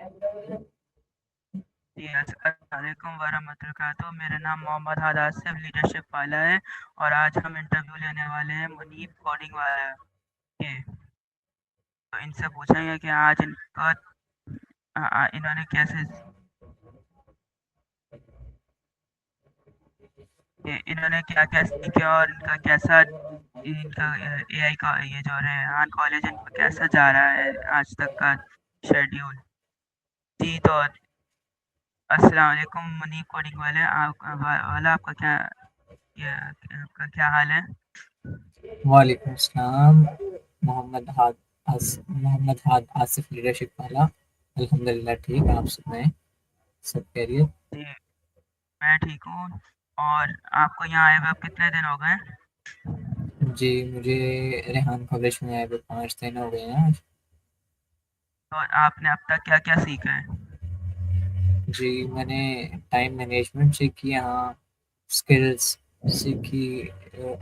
जी, अस्सलामुअलैकुम वरहमतुल्लाह। मेरा नाम मोहम्मद हाद आसिफ लीडरशिप वाला है और आज हम इंटरव्यू लेने वाले हैं मुनीब कोडिंग वाला के। तो इनसे पूछेंगे कि आज इनका इन्होंने कैसे इन्होंने क्या-क्या सीखा और इनका कैसा इनका एआई का ये जो रेहान कॉलेज इनका कैसा जा रहा है आज तक का शेड्यूल। जी, तो अस्सलाम वालेकुम मुनीब कोडिंग वाले आप वाला आपका क्या ये आपका क्या हाल है? वालेकुम अस्सलाम। मोहम्मद हाद आसिफ लीडरशिप वाला। अल्हम्दुलिल्लाह ठीक। आप सुनाएं? सब खैरियत? जी, मैं ठीक हूँ। और आपको यहाँ आए हुए अब कितने दिन हो गए? जी, मुझे रेहान कॉलेज में आए हुए 5 दिन हो गए हैं आज। और आपने अब तक क्या-क्या सीखा है? जी, मैंने टाइम मैनेजमेंट सीखी, यहाँ स्किल्स सीखी,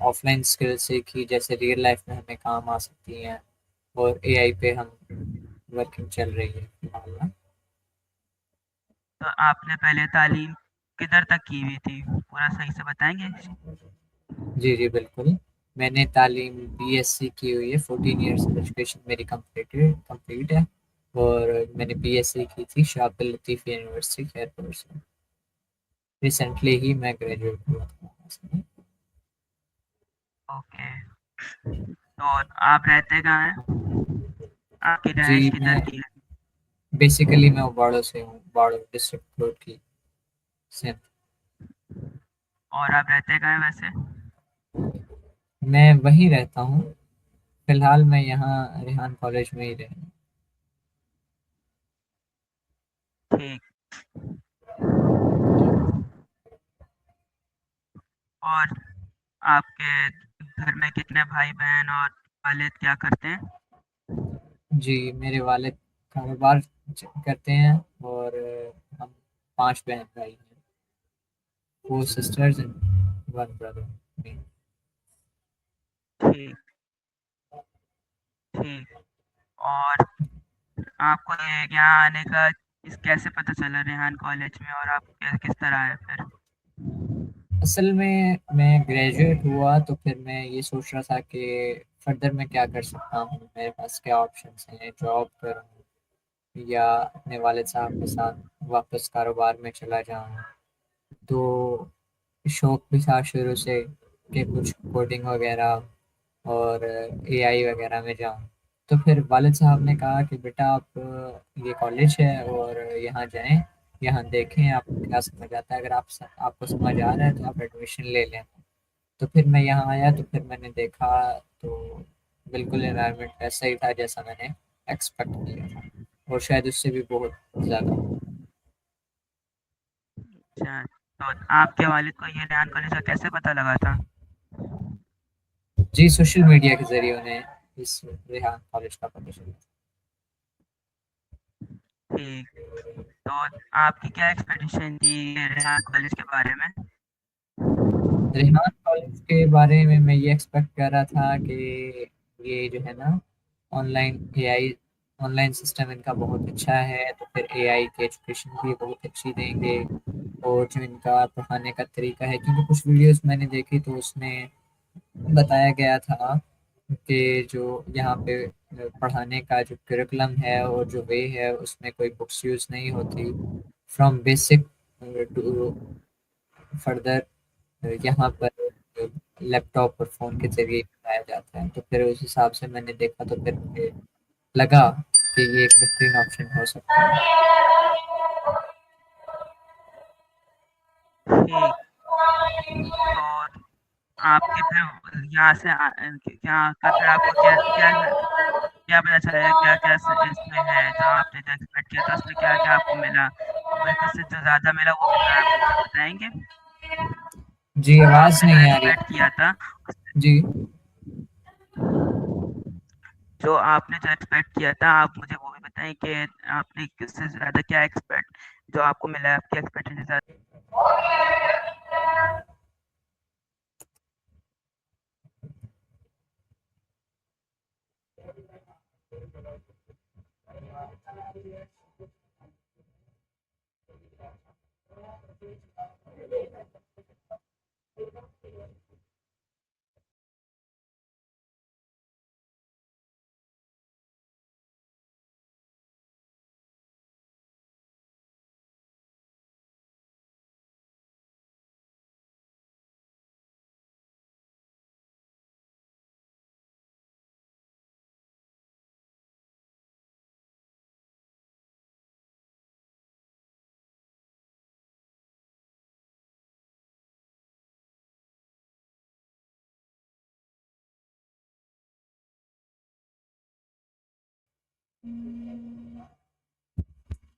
ऑफलाइन स्किल्स सीखी जैसे रियल लाइफ में हमें काम आ सकती हैं, और एआई पे हम वर्किंग चल रही है फिलहाल ना। तो आपने पहले तालीम किधर तक की हुई थी? पूरा सही से बताएँगे? जी, जी, बिल्कुल। मैंने तालीम बीएससी की हुई है, 14 इयर्स ऑफ एजुकेशन मेरी कंप्लीट है, और मैंने बीएससी की थी शाह अब्दुल लतीफ़ यूनिवर्सिटी खैरपुर से। रिसेंटली ही मैं ग्रेजुएट हुआ था वहाँ से। ओके। तो आप रहते कहाँ हैं? आपकी रहाइश जी, किधर मैं की है? बेसिकली मैं बाड़ो से हूँ, बाड़ो डिस्ट्रिक्ट रोड की से। और आप रहते कहाँ हैं वैसे? मैं वहीं रहता हूँ, फिलहाल मैं यहाँ रेहान कॉलेज में ही रह रहा हूँ। ठीक। और आपके घर में कितने भाई-बहन और वालिद क्या करते हैं? जी, मेरे वालिद कारोबार करते हैं, और हम 5 बहन भाई हैं, 4 सिस्टर्स एंड 1 ब्रदर। ठीक, ठीक। और आपको ये यहाँ आने का कैसे पता चला रेहान कॉलेज में और आप किस तरह आए फिर? असल में मैं ग्रेजुएट हुआ तो फिर मैं ये सोच रहा था कि फर्दर मैं क्या कर सकता हूँ, मेरे पास क्या ऑप्शंस हैं, जॉब करूँ या अपने वालिद साहब के साथ वापस कारोबार में चला जाऊँ। तो शौक भी था शुरू से कि कुछ कोडिंग वगैरह और एआई वगैरह में जाऊँ। तो फिर वालिद साहब ने कहा कि बेटा आप, ये कॉलेज है और यहाँ जाएँ, यहाँ देखें आपको क्या समझ आता है, अगर आपको समझ आ रहा है तो आप एडमिशन ले लें। तो फिर मैं यहाँ आया तो फिर मैंने देखा, तो बिल्कुल एनवायरनमेंट वैसा ही था जैसा मैंने एक्सपेक्ट किया था, और शायद उससे भी बहुत ज़्यादा। अच्छा, तो आपके वालिद को ये रेहान कॉलेज का कैसे पता लगा था? जी, सोशल मीडिया के ज़रिए उन्हें इस रेहान कॉलेज का पता चला। ठीक। तो आपकी क्या एक्सपेक्टेशन थी रेहान कॉलेज के बारे में? रेहान कॉलेज के बारे में मैं ये एक्सपेक्ट कर रहा था कि ये जो है ना, ऑनलाइन एआई ऑनलाइन सिस्टम इनका बहुत अच्छा है, तो फिर एआई की एजुकेशन भी बहुत अच्छी देंगे। और जो इनका पढ़ाने का तरीका है, क्योंकि कुछ वीडियोस मैंने देखी तो उसमें बताया गया था कि जो यहाँ पे पढ़ाने का जो करिकुलम है और जो वे है उसमें कोई बुक्स यूज़ नहीं होती, फ्रॉम बेसिक टू फर्दर। यहाँ पर लैपटॉप और फ़ोन के ज़रिए पढ़ाया जाता है, तो फिर उस हिसाब से मैंने देखा तो फिर मुझे लगा कि ये एक बेहतरीन ऑप्शन हो सकता है। ठीक। तो आपके फिर यहाँ से यहाँ आकर फिर आपको क्या क्या क्या पता चला, क्या-क्या इसमें है जो आपने जो एक्सपेक्ट किया था उसमें क्या-क्या आपको मिला? और इससे जो ज़्यादा मिला वो भी ज़रा मुझे बताएँगे? जी, जो आवाज़ आपने जो नहीं आ रही एक्सपेक्ट आपकी। किया था उससे जी। जो आपने जो एक्सपेक्ट किया था आप मुझे वो भी बताएँ कि आपने इससे ज़्यादा क्या एक्सपेक्ट जो आपको मिला है आपकी एक्सपेक्टेशन से ज़्यादा।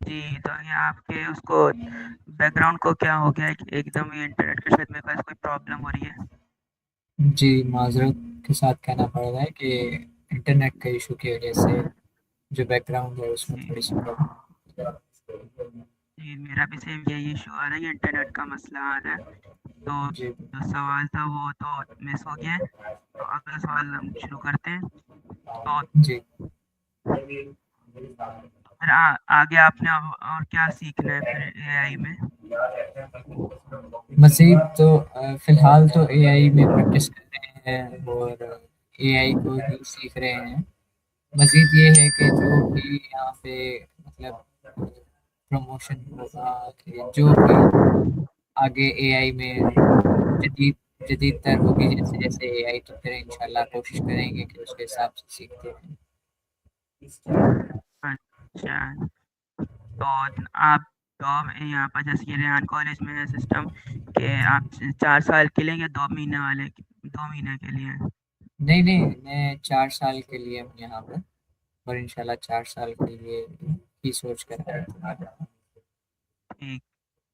जी, तो ये आपके उसको बैकग्राउंड को क्या हो गया है कि एकदम ये इंटरनेट के साथ मेरे पास कोई प्रॉब्लम हो रही है? जी, माज़रत के साथ कहना पड़ रहा है कि इंटरनेट के इशू की वजह से जो बैकग्राउंड है उसमें जी, थोड़ी-सी प्रॉब्लम। जी, मेरा भी सेम यही इश्यू आ रहा है, ये इंटरनेट का मसला आ रहा है। तो जी, जो सवाल था वो तो मिस हो गया है, तो अगला सवाल हम शुरू करते हैं। तो जी। फिर आगे आपने और क्या सीखना है फिर एआई में? मज़ीद तो फ़िलहाल तो एआई में प्रैक्टिस कर रहे हैं और एआई को ही सीख रहे हैं। मज़ीद ये है कि जो भी यहाँ पे मतलब प्रमोशन होगा कि जो भी आगे एआई में जदीद जदीद-तर होगी जैसे-जैसे एआई, तो फिर इंशाल्लाह कोशिश करेंगे कि उसके हिसाब से सीखते रहें। अच्छा, तो आप जॉब यहाँ पर जैसे कि रेहान कॉलेज में है सिस्टम कि आप 4 साल के लिए या 2 महीने वाले 2 महीने के लिए? नहीं, नहीं, मैं 4 साल के लिए हूँ यहाँ पर और इंशाल्लाह 4 साल के लिए ही सोच कर आया हूँ। ठीक,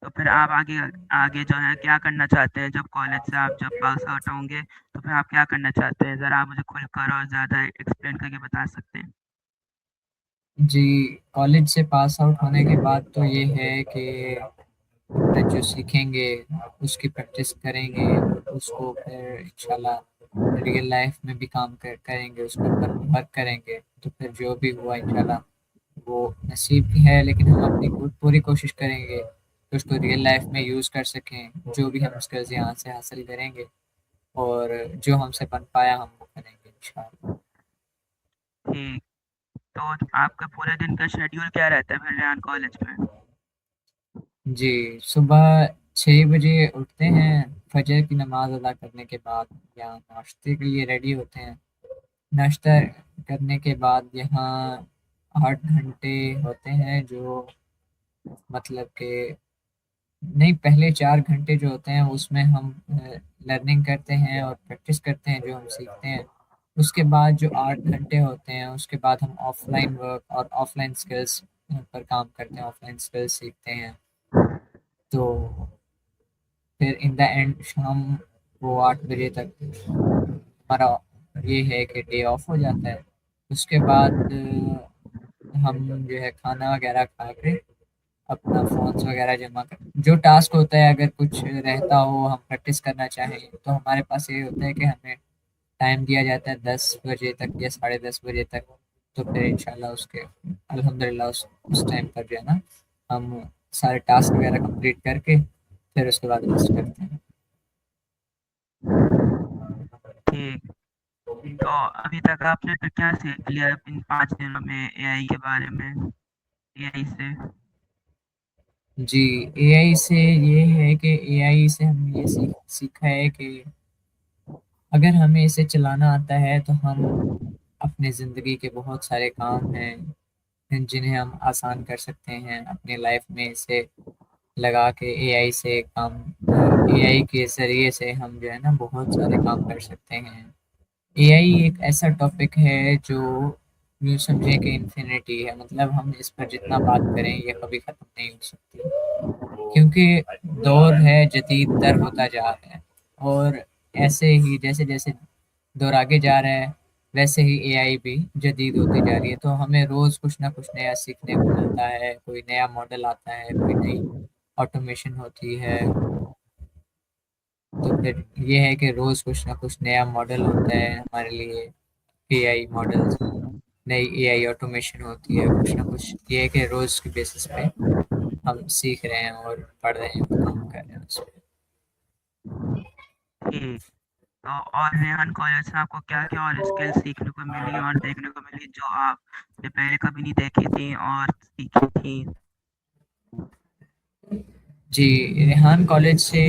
तो फिर आप आगे आगे जो है क्या करना चाहते हैं जब कॉलेज से आप जब पास आउट होंगे, तो फिर आप क्या करना चाहते हैं? ज़रा आप मुझे खुलकर और ज़्यादा एक्सप्लेन करके बता सकते हैं? जी, कॉलेज से पास आउट होने के बाद तो ये है कि जो सीखेंगे उसकी प्रैक्टिस करेंगे और उसको फिर इंशाल्लाह रियल लाइफ में भी काम करेंगे, उसके ऊपर वर्क करेंगे, तो फिर जो भी हुआ इंशाल्लाह वो नसीब की है, लेकिन हम अपनी पूरी कोशिश करेंगे कि उसको रियल लाइफ में यूज़ कर सकें। जो भी हम स्किल्स यहाँ से हासिल करेंगे और जो हमसे बन पाया हम वो करेंगे इंशाल्लाह। ठीक, तो आपका पूरे दिन का शेड्यूल क्या रहता है फिर रेहान कॉलेज में? जी, सुबह 6 बजे उठते हैं, फजर की नमाज़ अदा करने के बाद यहाँ नाश्ते के लिए रेडी होते हैं। नाश्ता करने के बाद यहाँ 8 घंटे होते हैं जो मतलब कि नहीं, पहले 4 घंटे जो होते हैं उसमें हम लर्निंग करते हैं और प्रैक्टिस करते हैं जो हम सीखते हैं। उसके बाद जो 8 घंटे होते हैं उसके बाद हम ऑफ़लाइन वर्क और ऑफ़लाइन स्किल्स पर काम करते हैं, ऑफ़लाइन स्किल्स सीखते हैं। तो फिर इन द एंड शाम को 8 बजे तक हमारा ये है कि डे ऑफ हो जाता है। उसके बाद हम जो है खाना वगैरह खा के अपना फ़ोन्स वगैरह जमा कर जो टास्क होता है, अगर कुछ रहता हो हम प्रैक्टिस करना चाहें तो हमारे पास ये होता है कि हमें टाइम दिया जाता है 10 बजे तक या साढ़े 10 बजे तक। तो फिर इंशाल्लाह उसके अल्हम्दुलिल्लाह उस टाइम पर जो है ना हम सारे टास्क वगैरह कंप्लीट करके फिर उसके बाद रेस्ट करते हैं। ठीक, तो अभी तक आपने फिर क्या सीख लिया इन 5 दिनों में एआई के बारे में? एआई से? जी, एआई से ये है कि एआई से हम ये सीखा है कि अगर हमें इसे चलाना आता है तो हम अपने ज़िंदगी के बहुत सारे काम हैं जिन्हें हम आसान कर सकते हैं अपनी लाइफ में। इसे लगा के एआई से काम एआई के ज़रिए से हम जो है ना बहुत सारे काम कर सकते हैं। एआई एक ऐसा टॉपिक है जो यूँ समझें कि इन्फिनिटी है, मतलब हम इस पर जितना बात करें ये कभी ख़त्म नहीं हो सकती, क्योंकि दौर है जदीद तर होता जा रहा है और ऐसे ही जैसे-जैसे दौर आगे जा रहा है वैसे ही एआई भी जदीद होती जा रही है। तो हमें रोज़ कुछ ना कुछ नया सीखने को मिलता है, कोई नया मॉडल आता है, कोई नई ऑटोमेशन होती है। तो फिर ये है कि रोज़ कुछ ना कुछ नया मॉडल होता है हमारे लिए, एआई मॉडल्स, नई एआई ऑटोमेशन होती है, कुछ ना कुछ ये है कि रोज़ की बेसिस पे हम सीख रहे हैं और पढ़ रहे हैं और काम कर रहे हैं उसपे। ठीक। तो और रेहान कॉलेज से आपको क्या-क्या और स्किल सीखने को मिली और देखने को मिली जो आपने पहले कभी नहीं देखी थी और सीखी थी? जी, रेहान कॉलेज से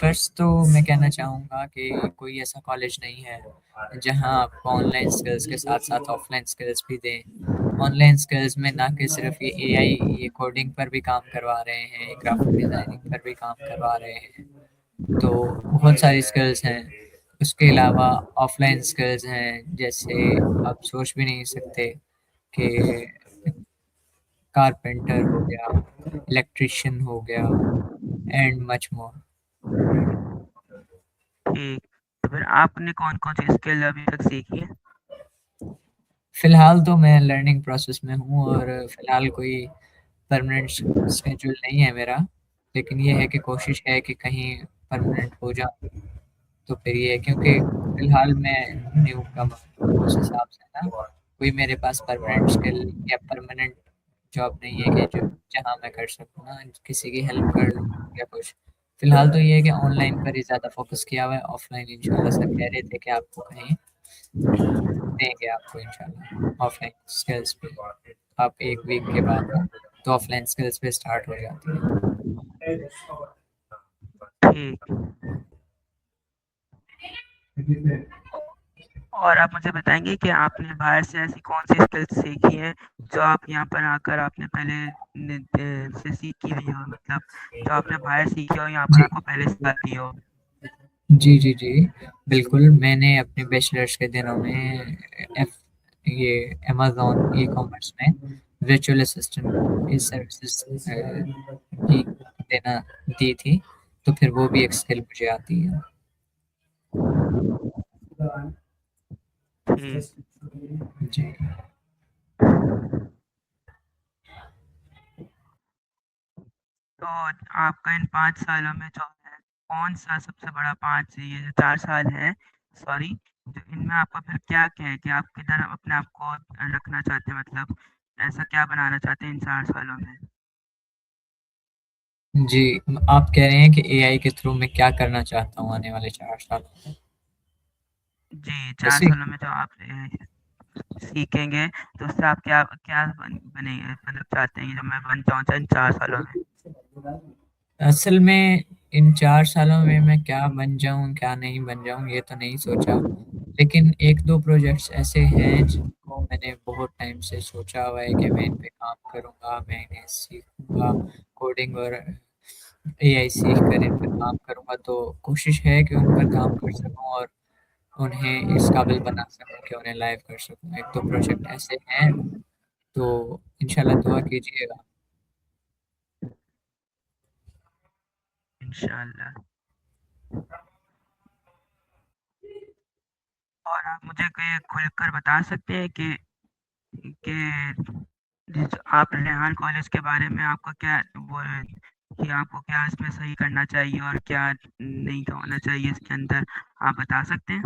फर्स्ट तो मैं कहना चाहूँगा कि कोई ऐसा कॉलेज नहीं है जहाँ आपको ऑनलाइन स्किल्स के साथ-साथ ऑफलाइन स्किल्स भी दें। ऑनलाइन स्किल्स में ना कि सिर्फ़ ये एआई ये कोडिंग पर भी काम करवा रहे हैं, ग्राफ़िक डिज़ाइनिंग पर भी काम करवा रहे हैं। तो बहुत सारी स्किल्स हैं। उसके अलावा ऑफलाइन स्किल्स हैं, जैसे आप सोच भी नहीं सकते कि कारपेंटर हो गया, इलेक्ट्रीशियन हो गया एंड मच मोर। ठीक। तो फिर आपने कौन-कौन सी स्किल अभी तक सीखी है? फिलहाल तो मैं लर्निंग प्रोसेस में हूँ और फिलहाल कोई परमानेंट स्केड्यूल नहीं है मेरा, लेकिन ये है कि कोशिश है कि कहीं परमानेंट हो जाऊँ। तो फिर ये है क्योंकि फिलहाल मैं न्यू कमर हूँ, उस हिसाब से ना कोई मेरे पास परमानेंट स्किल या परमानेंट जॉब नहीं है कि जो जहाँ मैं कर सकूँ ना किसी की हेल्प कर लूँ या कुछ। फिलहाल तो ये है कि ऑनलाइन पर ही ज़्यादा फोकस किया हुआ है, ऑफलाइन इंशाल्लाह सर कह रहे थे कि आपको कहीं देंगे आपको इंशाल्लाह ऑफलाइन स्किल्स पे। आप 1 वीक के बाद ना तो ऑफलाइन स्किल्स पे स्टार्ट हो जाती है। ठीक। और आप मुझे बताएँगे कि आपने बाहर से ऐसी कौन-सी स्किल्स सीखी हैं, जो आप यहाँ पर आकर आपने पहले से सीखी हुई हो? मतलब जो आपने बाहर सीखी हो, यहाँ पर जी। आपको पहले से आती हो? जी, जी, जी। बिल्कुल, मैंने अपने बैचलर्स के दिनों में एफ ये अमेज़न ई-कॉमर्स में वर्चुअल असिस्टेंट की सर्विसेज़ की देना दी थी, तो फिर वो भी एक स्किल मुझे आती है। ठीक। जी। तो आपका इन 5 सालों में जो है, कौन-सा सबसे बड़ा 5 ये जो 4 साल है, सॉरी, जो इनमें आपका फिर क्या-क्या है कि आप किधर अपने आप को रखना चाहते हैं? मतलब ऐसा क्या बनाना चाहते हैं इन 4 सालों में? जी, आप कह रहे हैं कि एआई के थ्रू मैं क्या करना चाहता हूँ आने वाले 4 सालों में? जी, 4 ऐसे सालों में जो आप सीखेंगे, तो उससे आप क्या क्या बनेंगे मतलब चाहते हैं कि जो मैं बन जाऊँ इन 4 सालों में? असल में इन 4 सालों में मैं क्या बन जाऊँ, क्या नहीं बन जाऊँ, ये तो नहीं सोचा। लेकिन 1-2 प्रोजेक्ट्स ऐसे हैं जिनको मैंने बहुत टाइम से सोचा हुआ है कि मैं इन पे काम करूँगा, मैं इन्हें सीखूँगा, कोडिंग और एआई सीख कर इन पर काम करूँगा। तो कोशिश है कि उन पर काम कर सकूँ और उन्हें इस काबिल बना सकूँ कि उन्हें लाइव कर सकूँ। 1-2 प्रोजेक्ट ऐसे हैं, तो इंशाल्लाह दुआ कीजिएगा। इंशाअल्लाह। और आप मुझे कोई खुलकर बता सकते हैं कि जिस आप रेहान कॉलेज के बारे में आपका क्या वो है कि आपको क्या इसमें सही करना चाहिए और क्या नहीं होना चाहिए इसके अंदर, आप बता सकते हैं?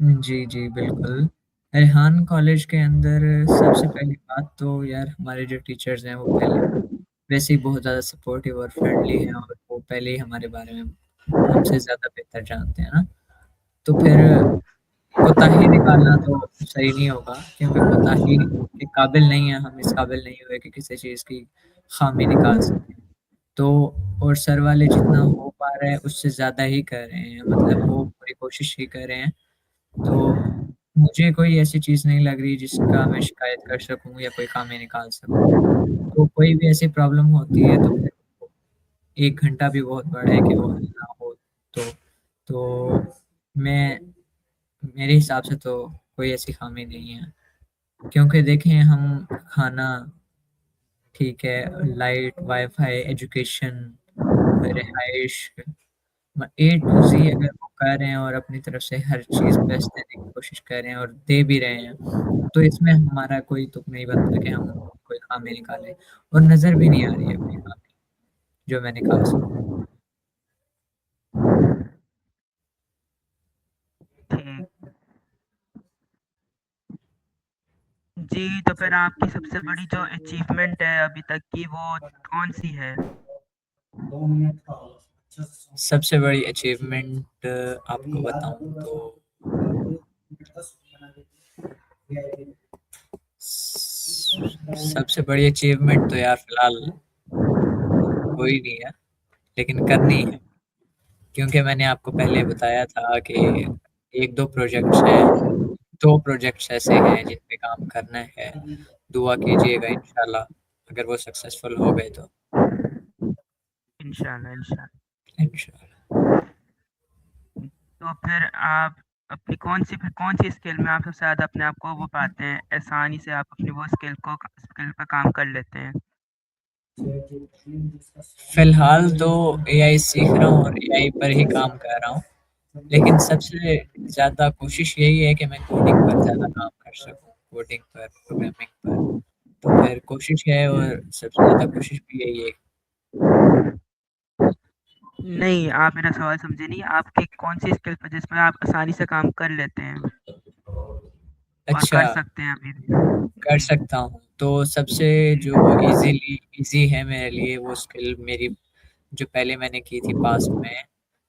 जी, जी, बिल्कुल। रेहान कॉलेज के अंदर सबसे पहली बात तो यार हमारे जो टीचर्स हैं वो पहले वैसे ही बहुत ज़्यादा सपोर्टिव और फ्रेंडली हैं और वो पहले ही हमारे बारे में हमसे ज़्यादा बेहतर जानते हैं ना। तो फिर कोताही निकालना तो सही नहीं होगा क्योंकि कोताही के काबिल नहीं है, हम इस काबिल नहीं हुए कि किसी चीज़ की ख़ामी निकाल सकें। तो और सर वाले जितना हो पा रहा है उससे ज़्यादा ही कर रहे हैं, मतलब वो पूरी कोशिश ही कर रहे हैं। तो मुझे कोई ऐसी चीज़ नहीं लग रही जिसका मैं शिकायत कर सकूँ या कोई खामी निकाल सकूँ। तो कोई भी ऐसी प्रॉब्लम होती है तो फिर 1 घंटा भी बहुत बड़ा है कि वो हल ना हो तो। तो मैं मेरे हिसाब से तो कोई ऐसी खामी नहीं है। क्योंकि देखें हम खाना ठीक है, लाइट, वाई-फाई, एजुकेशन, रिहाइश ए टू ज़ी अगर वो कर रहे हैं और अपनी तरफ से हर चीज़ बेस्ट देने की कोशिश कर रहे हैं और दे भी रहे हैं, तो इसमें हमारा कोई तुक नहीं बनता कि हम कोई खामी निकालें और नज़र भी नहीं आ रही है कोई खामी जो मैं निकाल सकूँ। ठीक। जी, तो फिर आपकी सबसे बड़ी जो अचीवमेंट है अभी तक की वो कौन-सी है? सबसे बड़ी अचीवमेंट आपको बताऊं तो सबसे बड़ी अचीवमेंट तो यार फिलहाल कोई नहीं है, लेकिन करनी है। क्योंकि मैंने आपको पहले बताया था कि एक दो प्रोजेक्ट्स हैं, दो प्रोजेक्ट्स ऐसे हैं जिन पे काम करना है। दुआ कीजिएगा इंशाल्लाह, अगर वो सक्सेसफुल हो गए तो। इंशाल्लाह इंशाल्लाह। इंशाल्लाह। तो फिर आप अपनी कौन सी स्किल में आप सबसे ज़्यादा अपने आप को वो पाते हैं, आसानी से आप अपनी वो स्किल पे काम कर लेते हैं? फिलहाल तो एआई सीख रहा हूँ और एआई पर ही काम कर रहा हूँ, लेकिन सबसे ज़्यादा कोशिश यही है कि मैं कोडिंग पर ज़्यादा काम कर सकूँ, कोडिंग पर, प्रोग्रामिंग पर। तो फिर कोशिश है, और सबसे ज़्यादा कोशिश भी यही है। नहीं, आप मेरा सवाल समझे नहीं। आपकी कौन सी स्किल पे जिसमें आप आसानी से काम कर लेते हैं और अच्छा, कर सकते हैं अभी भी? कर जी। सकता हूँ तो सबसे जो इजी है मेरे लिए, वो स्किल मेरी जो पहले मैंने की थी पास्ट में,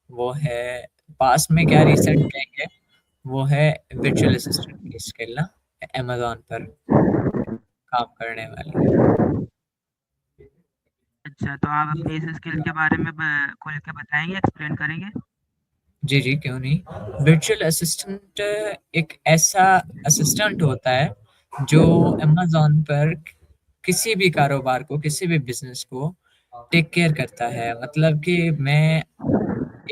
वो है, पास्ट में क्या रिसेंट कहेंगे, वो है वर्चुअल असिस्टेंट की स्किल ना, अमेज़न पर काम करने वाली। अच्छा, तो आप अपनी इस स्किल के बारे में खोल के बताएंगे, एक्सप्लेन करेंगे? जी जी, क्यों नहीं। वर्चुअल असिस्टेंट एक ऐसा असिस्टेंट होता है जो अमेज़न पर किसी भी कारोबार को, किसी भी बिजनेस को टेक केयर करता है। मतलब कि मैं,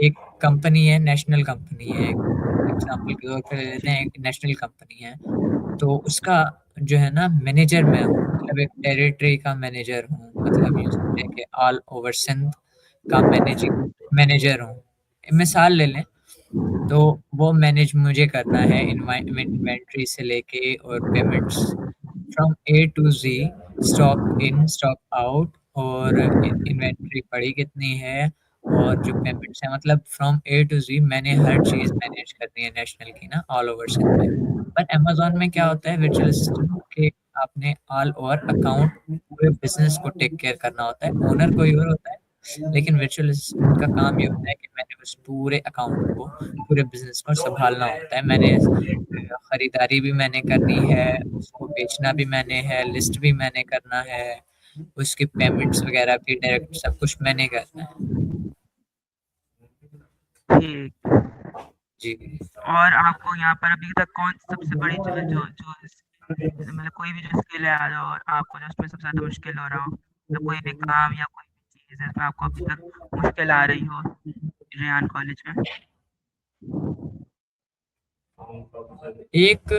एक कंपनी है, नेशनल कंपनी है, एग्जांपल के तौर पे ले लेते जी। हैं, एक नेशनल कंपनी है, तो उसका जो है ना मैनेजर मैं हूँ, मतलब एक टेरिटरी का मैनेजर हूँ, मतलब यूँ समझे कि ऑल ओवर सिंध का मैनेजिंग मैनेजर हूँ। मिसाल ले लें तो वो मैनेज मुझे करना है, इन्वेंट्री से लेके और payments from A to G, stock in stock out, और इन्वेंट्री पड़ी कितनी है, और जो पेमेंट्स है, मतलब फ्रॉम ए टू जी मैंने हर चीज़ मैनेज करनी है नेशनल की ना, ऑल ओवर सिंध में। पर अमेज़न में क्या होता है वर्चुअल असिस्टेंट के, आपने ऑल ओवर अकाउंट पूरे बिज़नेस को टेक केयर करना होता है, ओनर कोई और होता है, लेकिन वर्चुअल असिस्टेंट का काम ये होता है कि मैंने उस पूरे अकाउंट को, पूरे बिज़नेस को सँभालना होता है। मैंने खरीदारी भी मैंने करनी है, उसको बेचना भी मैंने है, लिस्ट भी मैंने करना है, उसके पेमेंट्स वगैरह भी डायरेक्ट सब कुछ मैंने करना है। ठीक। जी। और आपको यहाँ पर अभी तक कौन सबसे बड़ी जो जो जो मतलब कोई भी जो स्किल है आ जाओ, और आपको जो उसमें सबसे ज़्यादा मुश्किल हो रहा हो, मतलब कोई भी काम या कोई भी चीज़ है जिसमें आपको अभी तक मुश्किल आ रही हो रेयान कॉलेज में? एक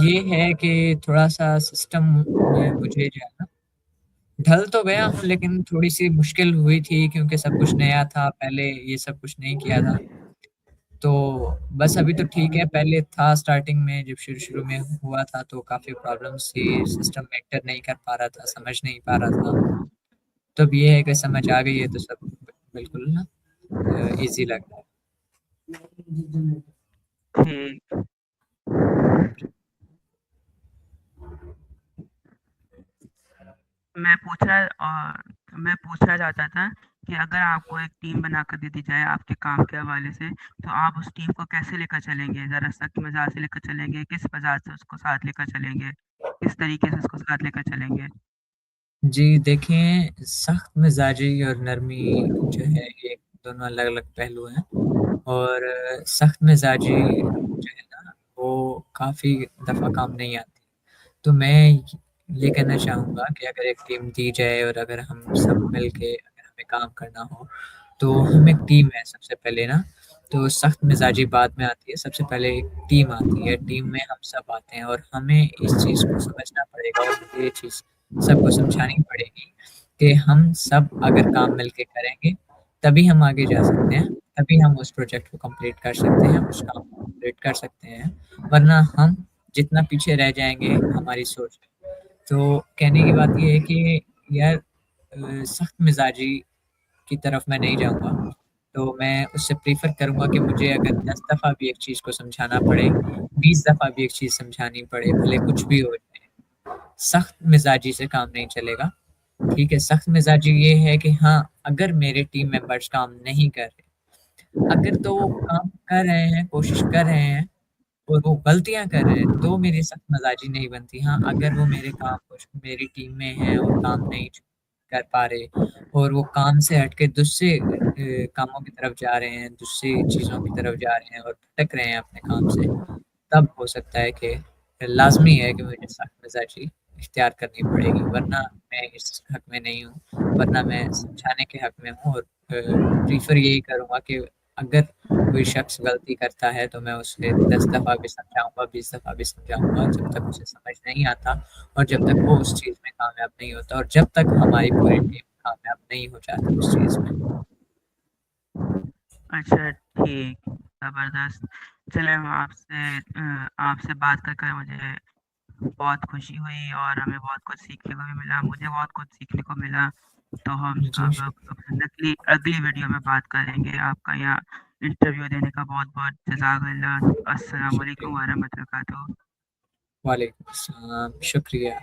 ये है कि थोड़ा-सा सिस्टम में मुझे जो है ना, ढल तो गया हूँ, लेकिन थोड़ी-सी मुश्किल हुई थी क्योंकि सब कुछ नया था, पहले ये सब कुछ नहीं किया था। तो बस अभी तो ठीक है, पहले था स्टार्टिंग में जब शुरू-शुरू में हुआ था तो काफ़ी प्रॉब्लम्स थी, सिस्टम में एंटर नहीं कर पा रहा था, समझ नहीं पा रहा था। तो अब ये है कि समझ आ गई है तो सब बिल्कुल ना ईज़ी लग रहा ठीक। मैं पूछना मैं पूछना चाहता था कि अगर आपको एक टीम बनाकर दे दी जाए आपके काम के हवाले से, तो आप उस टीम को कैसे लेकर चलेंगे? ज़रा सख्त मिज़ाज से लेकर चलेंगे, किस मिज़ाज से उसको साथ लेकर चलेंगे? किस तरीके से उसको साथ लेकर चलेंगे? है। जी, देखें, सख्त मिज़ाजी और नरमी जो है, ये दोनों अलग-अलग पहलू हैं, और सख्त मिज़ाजी जो है ना, वो काफ़ी दफ़ा काम नहीं आती। तो मैं ये कहना चाहूँगा कि अगर एक टीम दी जाए और अगर हम सब मिल के अगर हमें काम करना हो, तो हम एक टीम है सबसे पहले ना, तो सख्त मिज़ाजी बाद में आती है, सबसे पहले एक टीम आती है, टीम में हम सब आते हैं और हमें इस चीज़ को समझना पड़ेगा, और मुझे ये चीज़ सबको समझानी पड़ेगी कि हम सब अगर काम मिल के करेंगे, तभी हम आगे जा सकते हैं, तभी हम उस प्रोजेक्ट को कंप्लीट कर सकते हैं, उस काम को कंप्लीट कर सकते हैं, वरना हम जितना पीछे रह जाएँगे हमारी सोच में। तो कहने की बात ये है कि यार, सख्त मिज़ाजी की तरफ मैं नहीं जाऊँगा। तो मैं उससे प्रेफ़र करूँगा कि मुझे अगर 10 दफ़ा भी एक चीज़ को समझाना पड़े, 20 दफ़ा भी एक चीज़ समझानी पड़े, भले कुछ भी हो जाए, सख्त मिज़ाजी से काम नहीं चलेगा। ठीक है, सख्त मिजाजी ये है कि हाँ, अगर मेरे टीम मेंबर्स काम नहीं कर रहे, अगर तो वो काम कर रहे हैं, कोशिश कर रहे हैं और वो गलतियाँ कर रहे हैं, तो मेरी सख्त मिजाजी नहीं बनती। हाँ, अगर वो मेरे काम को मेरी टीम में हैं और काम नहीं कर पा रहे और वो काम से हट के दूसरे कामों की तरफ जा रहे हैं, दूसरी चीज़ों की तरफ जा रहे हैं और भटक रहे हैं अपने काम से, तब हो सकता है कि लाज़मी है कि मुझे सख्त मिज़ाजी इख्तियार करनी पड़ेगी, वरना मैं इस हक़ में नहीं हूँ, वरना मैं समझाने के हक़ में हूँ और प्रेफ़र यही करूँगा कि अगर कोई शख़्स गलती करता है, तो मैं उसे 10 दफ़ा भी समझाऊँगा, 20 दफ़ा भी समझाऊँगा, जब तक उसे समझ नहीं आता और जब तक वो उस चीज़ में कामयाब नहीं होता और जब तक हमारी पूरी टीम कामयाब नहीं हो जाती उस चीज़ में। अच्छा, ठीक, ज़बरदस्त। चलें आपसे बात कर कर मुझे बहुत खुशी हुई और हमें बहुत कुछ सीखने को भी मिला, मुझे बहुत कुछ सीखने को मिला। तो हम जी, अब शुक्रिया। अगली अगली वीडियो में बात करेंगे। आपका यहाँ इंटरव्यू देने का बहुत-बहुत जज़ाकल्लाह। अस्सलाम शुक्रिया। वालेकुम व रहमतुल्लाह। वालेकुम अस्सलाम, शुक्रिया।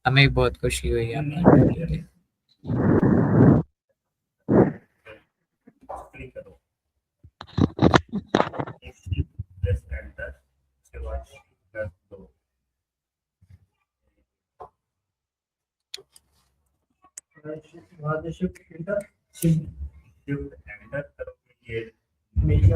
हमें भी बहुत खुशी हुई आपका इंटरव्यू देके। वहाँ से शिफ्ट एंटर शिफ्ट एंटर करो ये मेरी